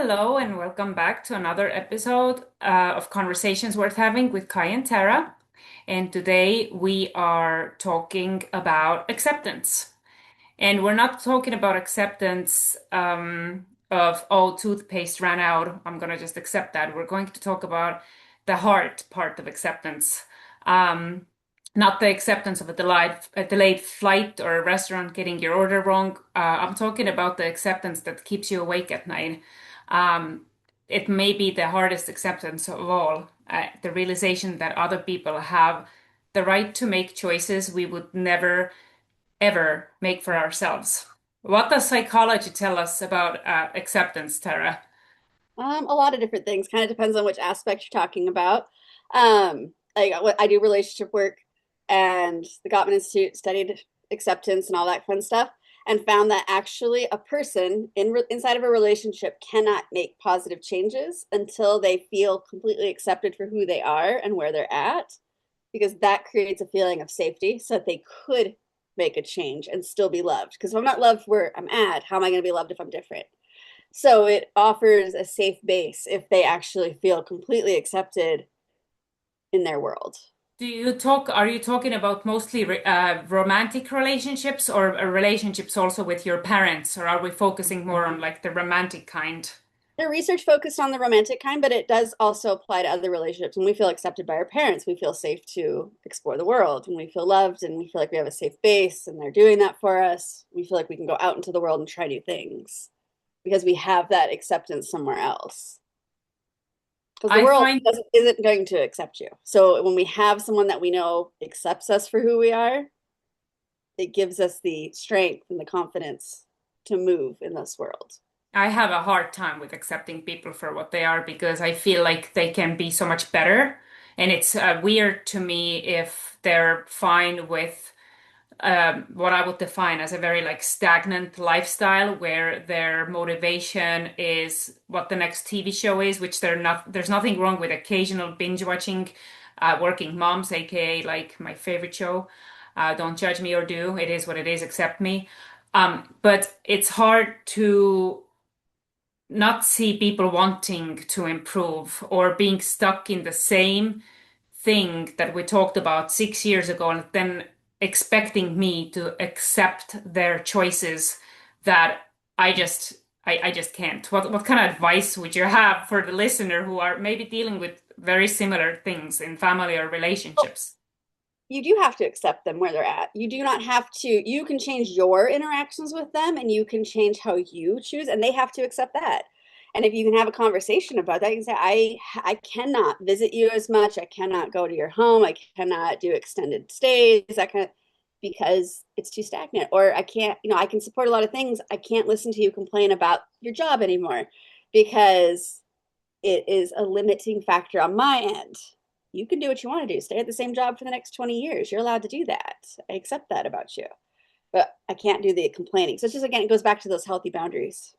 Hello, and welcome back to another episode of Conversations Worth Having with Kai and Tara. And today we are talking about acceptance. And we're not talking about acceptance of, oh, toothpaste ran out. I'm going to just accept that. We're going to talk about the hard part of acceptance. Um, Not the acceptance of a delayed flight or a restaurant getting your order wrong. I'm talking about the acceptance that keeps you awake at night. Um, it may be the hardest acceptance of all, the realization that other people have the right to make choices we would never, ever make for ourselves. What does psychology tell us about acceptance, Tara? A lot of different things. Kind of depends on which aspect you're talking about. I do relationship work, and the Gottman Institute studied acceptance and all that fun stuff, and found that actually a person inside of a relationship cannot make positive changes until they feel completely accepted for who they are and where they're at, because that creates a feeling of safety, so that they could make a change and still be loved. Because if I'm not loved where I'm at, how am I going to be loved if I'm different? So it offers a safe base if they actually feel completely accepted in their world. Are you talking about mostly romantic relationships or relationships also with your parents, or are we focusing more on like the romantic kind? The research focused on the romantic kind, but it does also apply to other relationships. When we feel accepted by our parents, we feel safe to explore the world. When we feel loved and we feel like we have a safe base and they're doing that for us, we feel like we can go out into the world and try new things because we have that acceptance somewhere else. Because the I world find isn't going to accept you. So when we have someone that we know accepts us for who we are, it gives us the strength and the confidence to move in this world. I have a hard time with accepting people for what they are because I feel like they can be so much better. And it's weird to me if they're fine with what I would define as a very like stagnant lifestyle where their motivation is what the next TV show is, which there's nothing wrong with occasional binge watching Working Moms, aka like my favorite show. Don't judge me or do. It is what it is, accept me. But it's hard to not see people wanting to improve or being stuck in the same thing that we talked about 6 years ago and then expecting me to accept their choices that I just can't. What kind of advice would you have for the listener who are maybe dealing with very similar things in family or relationships? You do have to accept them where they're at. You do not have to, you can change your interactions with them and you can change how you choose, and they have to accept that. And if you can have a conversation about that, you can say, I cannot visit you as much. I cannot go to your home. I cannot do extended stays. That kind of, because it's too stagnant. Or I can't, I can support a lot of things. I can't listen to you complain about your job anymore because it is a limiting factor on my end. You can do what you want to do. Stay at the same job for the next 20 years. You're allowed to do that. I accept that about you. But I can't do the complaining. So it's just, again, it goes back to those healthy boundaries.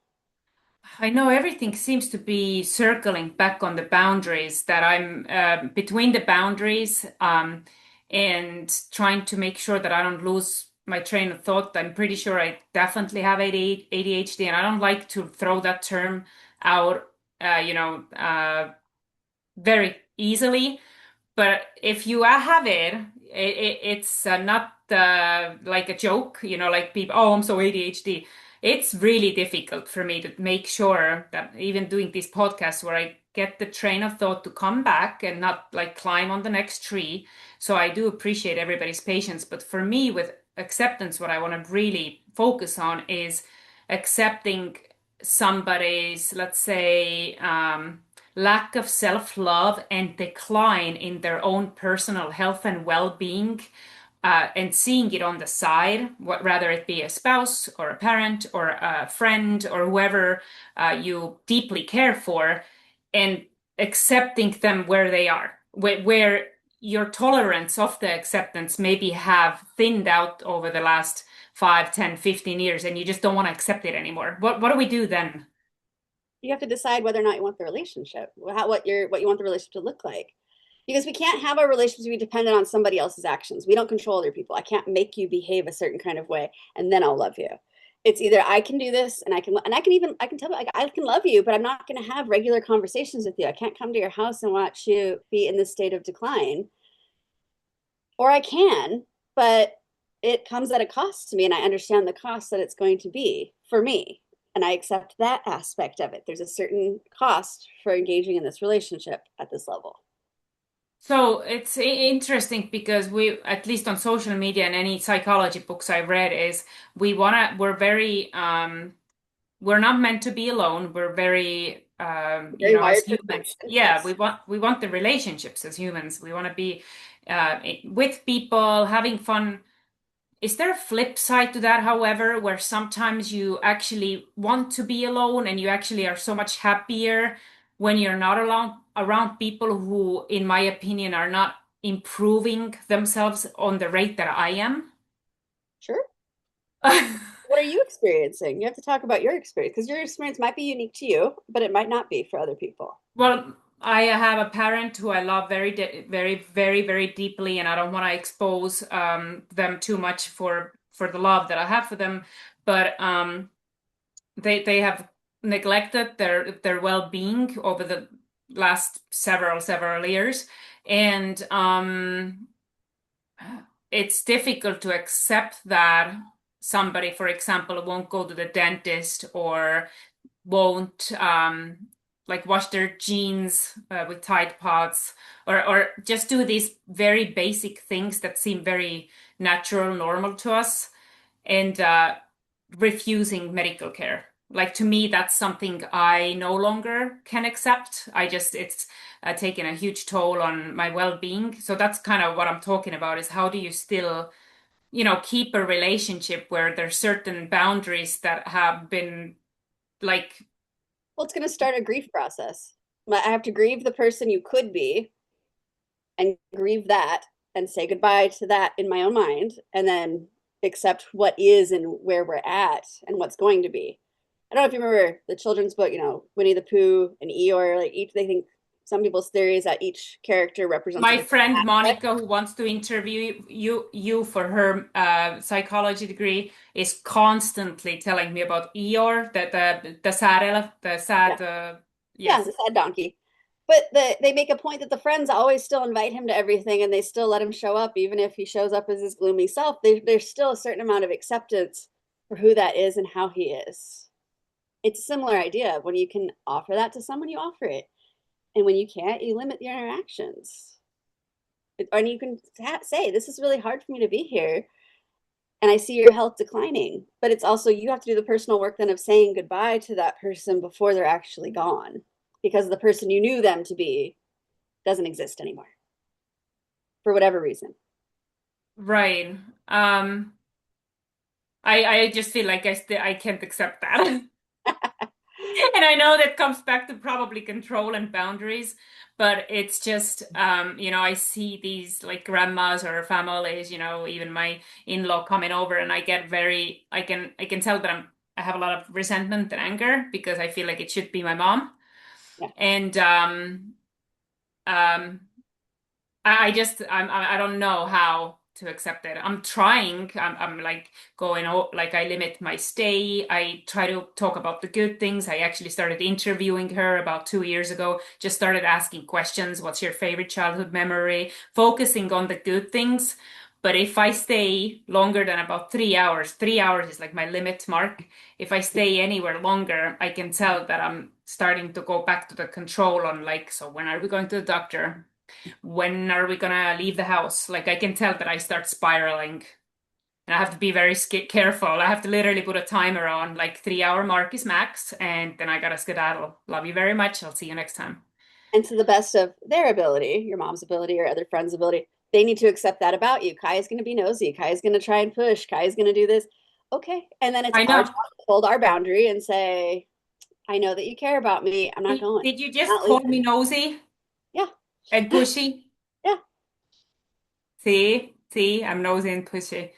I know everything seems to be circling back on the boundaries that I'm between the boundaries and trying to make sure that I don't lose my train of thought. I'm pretty sure I definitely have ADHD, and I don't like to throw that term out, very easily. But if you have it's not like a joke, like people, oh, I'm so ADHD. It's really difficult for me to make sure that even doing these podcasts where I get the train of thought to come back and not like climb on the next tree. So I do appreciate everybody's patience. But for me, with acceptance, what I want to really focus on is accepting somebody's, let's say, lack of self-love and decline in their own personal health and well-being, and seeing it on the side, rather it be a spouse or a parent or a friend or whoever you deeply care for, and accepting them where they are, where your tolerance of the acceptance maybe have thinned out over the last 5, 10, 15 years, and you just don't want to accept it anymore. What do we do then? You have to decide whether or not you want the relationship, what you want the relationship to look like. Because we can't have our relationships be dependent on somebody else's actions. We don't control other people. I can't make you behave a certain kind of way and then I'll love you. It's either I can do this and I can tell you like I can love you, but I'm not going to have regular conversations with you. I can't come to your house and watch you be in this state of decline. Or I can, but it comes at a cost to me, and I understand the cost that it's going to be for me. And I accept that aspect of it. There's a certain cost for engaging in this relationship at this level. So it's interesting because we, at least on social media and any psychology books I've read, is we're very, we're not meant to be alone. We're very, Very as wired for humans, connection. yeah, Yes. we want the relationships as humans. We want to be with people, having fun. Is there a flip side to that, however, where sometimes you actually want to be alone and you actually are so much happier when you're not alone around people who, in my opinion, are not improving themselves on the rate that I am? Sure. What are you experiencing? You have to talk about your experience because your experience might be unique to you, but it might not be for other people. Well, I have a parent who I love very deeply, and I don't want to expose them too much for the love that I have for them. But they have neglected their well-being over the last several years, and it's difficult to accept that somebody, for example, won't go to the dentist or won't like wash their jeans with Tide Pods or just do these very basic things that seem very natural, normal to us, and refusing medical care. Like to me, that's something I no longer can accept. It's taken a huge toll on my well-being. So that's kind of what I'm talking about is how do you still, keep a relationship where there's certain boundaries that have been like, Well, it's going to start a grief process. I have to grieve the person you could be and grieve that and say goodbye to that in my own mind and then accept what is and where we're at and what's going to be. I don't know if you remember the children's book, Winnie the Pooh and Eeyore, like each they think some people's theory is that each character represents a my different friend aspect. Monica, who wants to interview you for her psychology degree, is constantly telling me about Eeyore, the sad the Yeah. sad Yeah, the yes. sad donkey. But they make a point that the friends always still invite him to everything and they still let him show up, even if he shows up as his gloomy self. There's still a certain amount of acceptance for who that is and how he is. It's a similar idea. When you can offer that to someone, you offer it. And when you can't, you limit your interactions. And you can say, this is really hard for me to be here. And I see your health declining. But it's also, you have to do the personal work then of saying goodbye to that person before they're actually gone because the person you knew them to be doesn't exist anymore for whatever reason. Right. Um, I just feel like I can't accept that. And I know that comes back to probably control and boundaries, but it's just, I see these like grandmas or families, even my in-law coming over, and I can tell that I have a lot of resentment and anger because I feel like it should be my mom, Yeah. and um, I don't know how to accept it. I'm trying. I'm like going, like I limit my stay. I try to talk about the good things. I actually started interviewing her about 2 years ago. Just started asking questions. What's your favorite childhood memory? Focusing on the good things. But if I stay longer than about 3 hours, 3 hours is like my limit mark. If I stay anywhere longer, I can tell that I'm starting to go back to the control on like, so when are we going to the doctor? When are we gonna leave the house? Like I can tell that I start spiraling and I have to be very careful. I have to literally put a timer on like 3 hour mark is max and then I gotta skedaddle. Love you very much. I'll see you next time. And to the best of their ability, your mom's ability or other friends' ability, they need to accept that about you. Kai is going to be nosy. Kai is going to try and push. Kai is going to do this. Okay. And then it's I our know. job to hold our boundary and say, I know that you care about me. I'm not going. Did you I'm just not call me leaving. nosy Yeah. and pushy? Yeah. See, I'm nosy and pushy.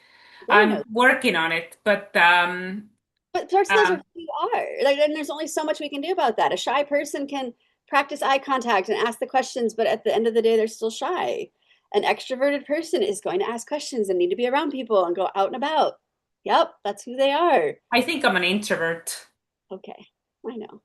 Very I'm nosy. working on it, but But parts of those are um, who you are. Like, and there's only so much we can do about that. A shy person can practice eye contact and ask the questions, but at the end of the day, they're still shy. An extroverted person is going to ask questions and need to be around people and go out and about. Yep, that's who they are. I think I'm an introvert. Okay, I know.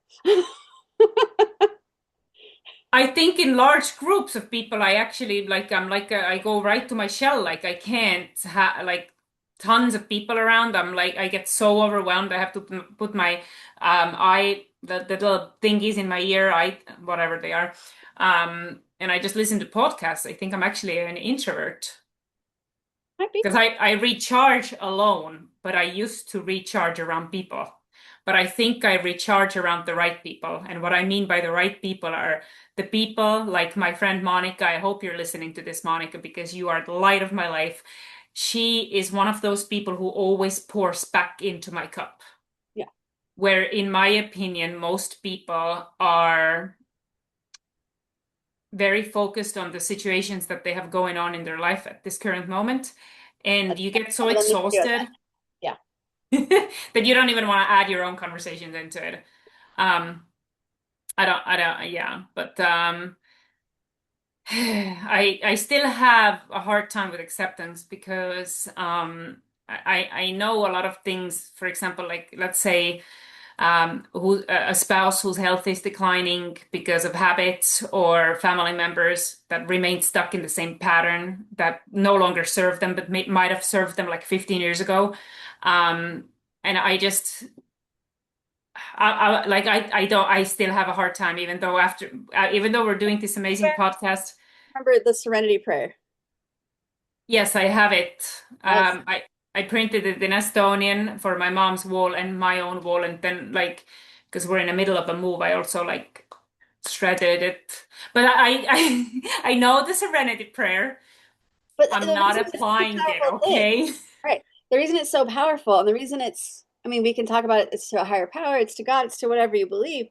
I think in large groups of people, I actually like I go right to my shell. Like I can't ha like tons of people around. I'm like I get so overwhelmed. I have to put my the little thingies in my ear, I whatever they are, and I just listen to podcasts. I think I'm actually an introvert Might be. because I recharge alone, but I used to recharge around people. But I think I recharge around the right people. And what I mean by the right people are the people like my friend Monica. I hope you're listening to this, Monica, because you are the light of my life. She is one of those people who always pours back into my cup. Yeah. Where, in my opinion, most people are very focused on the situations that they have going on in their life at this current moment. And you get so Some of them need to do it. exhausted Yeah. that you don't even want to add your own conversations into it. Um, yeah, but I still have a hard time with acceptance because I know a lot of things. For example, like let's say who a spouse whose health is declining because of habits or family members that remain stuck in the same pattern that no longer serve them, but might have served them like 15 years ago. Um, and I just I don't I still have a hard time even though even though we're doing this amazing podcast. Remember the Serenity Prayer. Yes, I have it. Yes. I printed it in Estonian for my mom's wall and my own wall, and then like because we're in the middle of a move, I also like shredded it. But I know the Serenity Prayer. But I'm the not reason it's such a applying it, powerful thing, okay? right? The reason it's so powerful, and the reason I mean, we can talk about it, it's to a higher power, it's to God, it's to whatever you believe.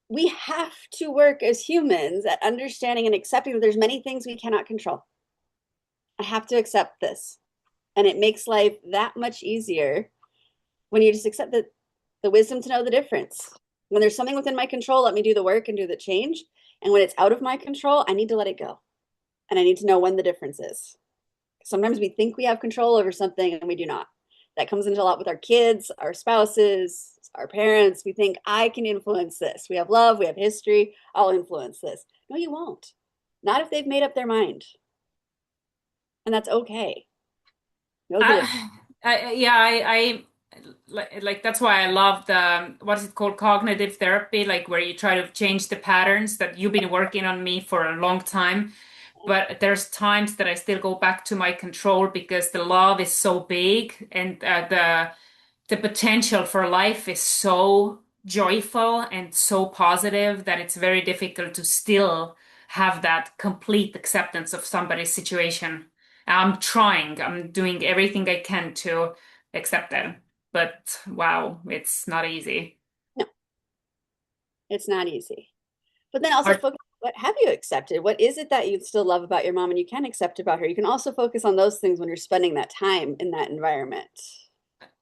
We have to work as humans at understanding and accepting that there's many things we cannot control. I have to accept this. And it makes life that much easier when you just accept the wisdom to know the difference. When there's something within my control, let me do the work and do the change. And when it's out of my control, I need to let it go. And I need to know when the difference is. Sometimes we think we have control over something and we do not. That comes into a lot with our kids, our spouses, our parents. We think I can influence this. We have love, we have history. I'll influence this. No, you won't. Not if they've made up their mind. And that's okay. Know the difference. Yeah, like that's why I love the what is it called cognitive therapy, like where you try to change the patterns that you've been working on me for a long time. But there's times that I still go back to my control because the love is so big and the potential for life is so joyful and so positive that it's very difficult to still have that complete acceptance of somebody's situation. I'm trying, I'm doing everything I can to accept them. But wow, it's not easy. No, it's not easy. But then also Or focus, what have you accepted? What is it that you still love about your mom and you can accept about her? You can also focus on those things when you're spending that time in that environment.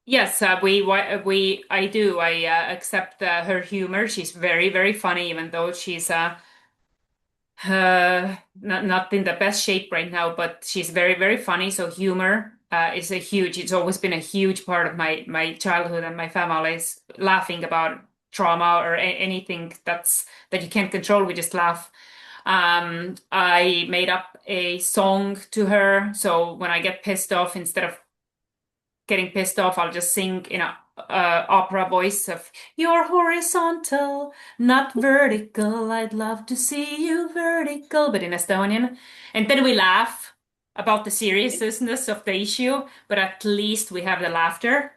yes, I do. I accept her humor. She's very, very funny, even though she's not in the best shape right now, but she's very, very funny. So humor is it's always been a huge part of my childhood and my family's laughing about trauma or anything that you can't control. We just laugh. I made up a song to her, so when I get pissed off, instead of getting pissed off, I'll just sing in a opera voice of "You're horizontal, not vertical. I'd love to see you vertical," but in Estonian. And then we laugh about the seriousness of the issue, but at least we have the laughter.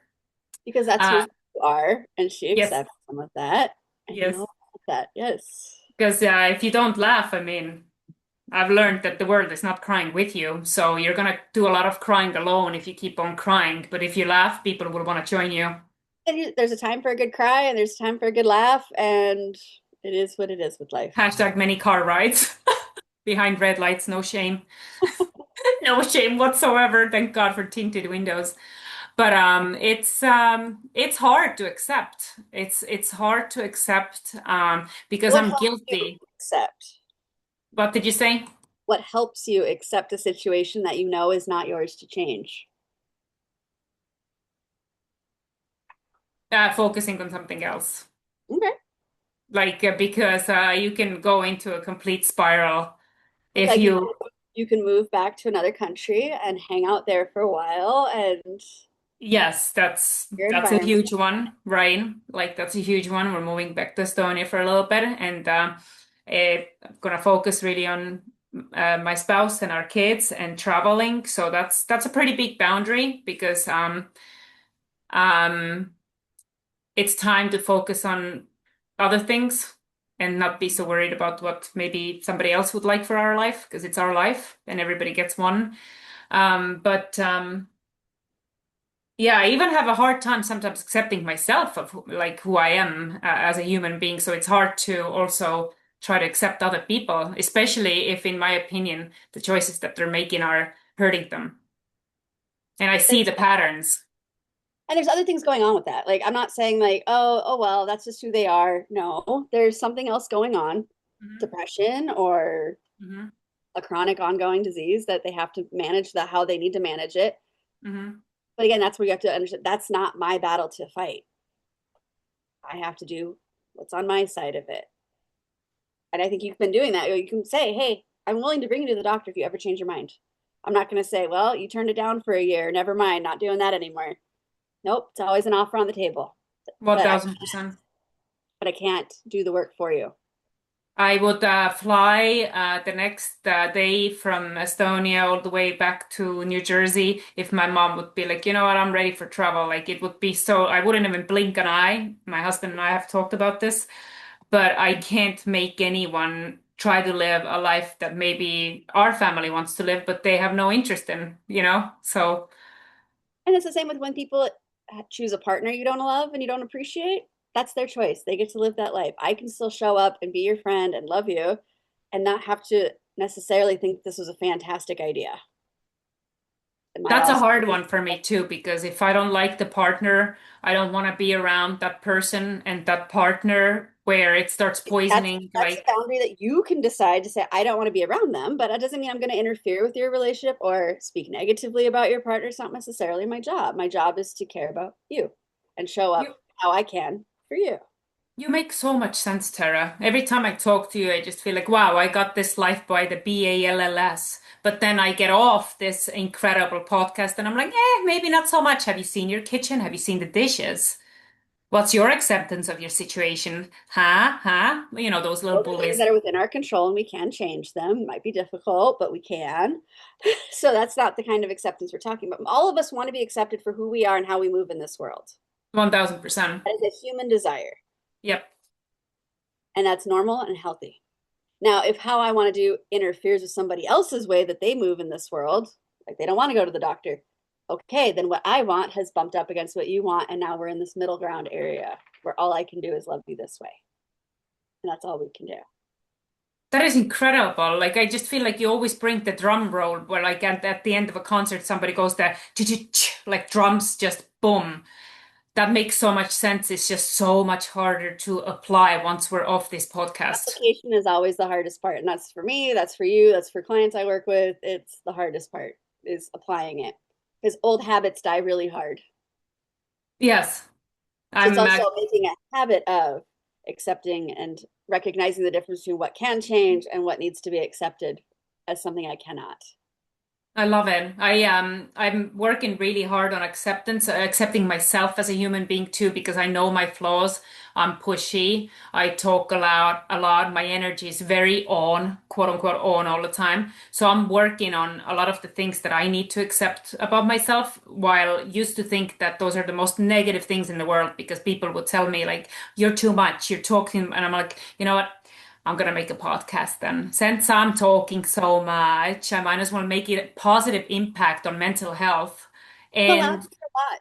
Because that's who Uh, you are, and she yes, accepts some of that, and you yes. know that. Yes. Because if you don't laugh, I mean, I've learned that the world is not crying with you, so you're gonna do a lot of crying alone if you keep on crying. But if you laugh, people will want to join you. And there's a time for a good cry, and there's a time for a good laugh, and it is what it is with life. Hashtag many car rides behind red lights, no shame. No shame whatsoever. Thank God for tinted windows. But it's hard to accept. It's hard to accept because What I'm helps you guilty. accept? What did you say? What helps you accept a situation that you know is not yours to change? Focusing on something else. Okay. Like because you can go into a complete spiral if Like you. you can move back to another country and hang out there for a while and Yes, your that's a environment. huge one, right? Like that's a huge one. We're moving back to Estonia for a little bit, and I'm gonna focus really on my spouse and our kids and traveling. So that's a pretty big boundary because um it's time to focus on other things and not be so worried about what maybe somebody else would like for our life because it's our life and everybody gets one. But Yeah, I even have a hard time sometimes accepting myself of like who I am as a human being. So it's hard to also try to accept other people, especially if, in my opinion, the choices that they're making are hurting them. And I see the patterns. And there's other things going on with that. Like I'm not saying like, oh well, that's just who they are. No, there's something else going on. Hmm. Depression or Hmm. a chronic ongoing disease that they have to manage the how they need to manage it. Hmm. But again, that's where you have to understand that's not my battle to fight. I have to do what's on my side of it. And I think you've been doing that. You can say, hey, I'm willing to bring you to the doctor if you ever change your mind. I'm not going to say, well, you turned it down for a year. Never mind, not doing that anymore. Nope, it's always an offer on the table. But I 1000%. but I can't do the work for you. I would fly the next day from Estonia all the way back to New Jersey if my mom would be like, you know what, I'm ready for travel. Like it would be so, I wouldn't even blink an eye. My husband and I have talked about this, but I can't make anyone try to live a life that maybe our family wants to live, but they have no interest in, you know? So And it's the same with when people choose a partner you don't love and you don't appreciate. That's their choice. They get to live that life. I can still show up and be your friend and love you and not have to necessarily think this was a fantastic idea. Am I that's a also hard one for me too, because if I don't like the partner, I don't want to be around that person and that partner where it starts poisoning. that's a Like, boundary that you can decide to say I don't want to be around them, but that doesn't mean I'm going to interfere with your relationship or speak negatively about your partner. It's not necessarily my job. My job is to care about you and show you up how I can for you. you make so much sense, Tara. Every time I talk to you, I just feel like, wow, I got this life by the BALLS. But then I get off this incredible podcast and I'm like, maybe not so much. Have you seen your kitchen? Have you seen the dishes? What's your acceptance of your situation? Huh? Huh? You know, those little Those are things bullies. that are within our control and we can change them. It might be difficult, but we can. So that's not the kind of acceptance we're talking about. All of us want to be accepted for who we are and how we move in this world. 1000%. That is a human desire, Yep. and that's normal and healthy. Now, if how I want to do interferes with somebody else's way that they move in this world, like they don't want to go to the doctor, okay, then what I want has bumped up against what you want, and now we're in this middle ground area where all I can do is love you this way, and that's all we can do. That is incredible. Like I just feel like you always bring the drum roll where like at the end of a concert somebody goes there like drums just boom. That makes so much sense. It's just so much harder to apply once we're off this podcast. Application is always the hardest part, and that's for me, that's for you, that's for clients I work with. It's the hardest part is applying it because old habits die really hard. Yes. So it's I'm also making a habit of accepting and recognizing the difference between what can change and what needs to be accepted as something I cannot. I love it. I'm working really hard on acceptance, accepting myself as a human being too, because I know my flaws. I'm pushy. I talk a lot. My energy is very on, quote unquote, on all the time. So I'm working on a lot of the things that I need to accept about myself, while used to think that those are the most negative things in the world because people would tell me like, you're too much, you're talking, and I'm like, you know what? I'm gonna make a podcast then. Since I'm talking so much, I might as well make it a positive impact on mental health. You're allowed And to be a lot.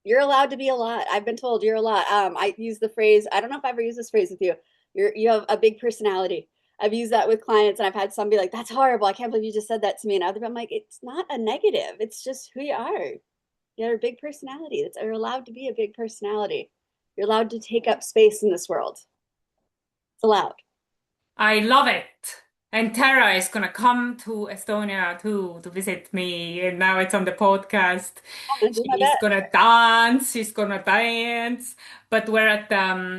You're allowed to be a lot. I've been told you're a lot. I use the phrase, I don't know if I ever use this phrase with you. You have a big personality. I've used that with clients and I've had some be like, that's horrible. I can't believe you just said that to me. And other, I'm like, it's not a negative. It's just who you are. You're a big personality. You're allowed to be a big personality. You're allowed to take up space in this world. It's allowed. I love it. And Tara is gonna come to Estonia too to visit me, and now it's on the podcast. I'm gonna do my She's best. gonna dance, she's gonna dance. But we're at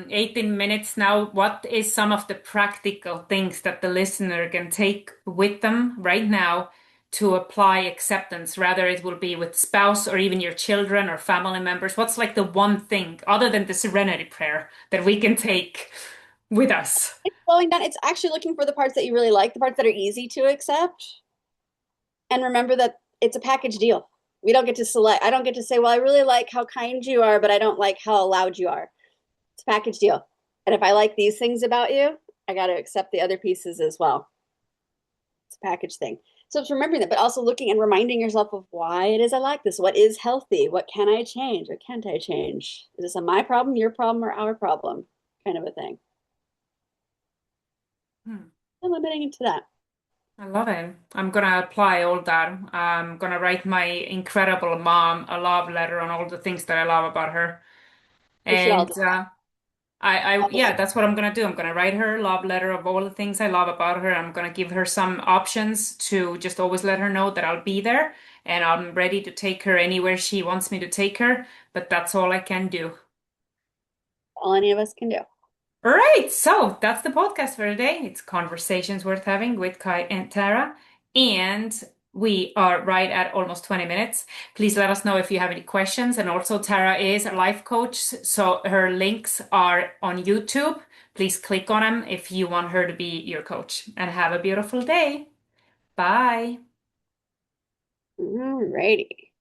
18 minutes now. What is some of the practical things that the listener can take with them right now to apply acceptance, rather it will be with spouse or even your children or family members? What's like the one thing other than the serenity prayer that we can take with us? It's slowing down. It's actually looking for the parts that you really like, the parts that are easy to accept. And remember that it's a package deal. We don't get to select. I don't get to say, well, I really like how kind you are, but I don't like how loud you are. It's a package deal. And if I like these things about you, I got to accept the other pieces as well. It's a package thing. So it's remembering that, but also looking and reminding yourself of why it is I like this. What is healthy? What can I change? What can't I change? Is this a my problem, your problem, or our problem? Kind of a thing. Hmm. And limiting into that. I love it. I'm gonna apply all that. I'm gonna write my incredible mom a love letter on all the things that I love about her. We should all And do yeah, that's what I'm gonna do. I'm gonna write her a love letter of all the things I love about her. I'm gonna give her some options to just always let her know that I'll be there and I'm ready to take her anywhere she wants me to take her. But that's all I can do. all any of us can do. All right, so that's the podcast for today. It's conversations worth having with Kai and Tara, and we are right at almost 20 minutes. Please let us know if you have any questions. And also, Tara is a life coach, so her links are on YouTube. Please click on them if you want her to be your coach. And have a beautiful day. Bye. All righty.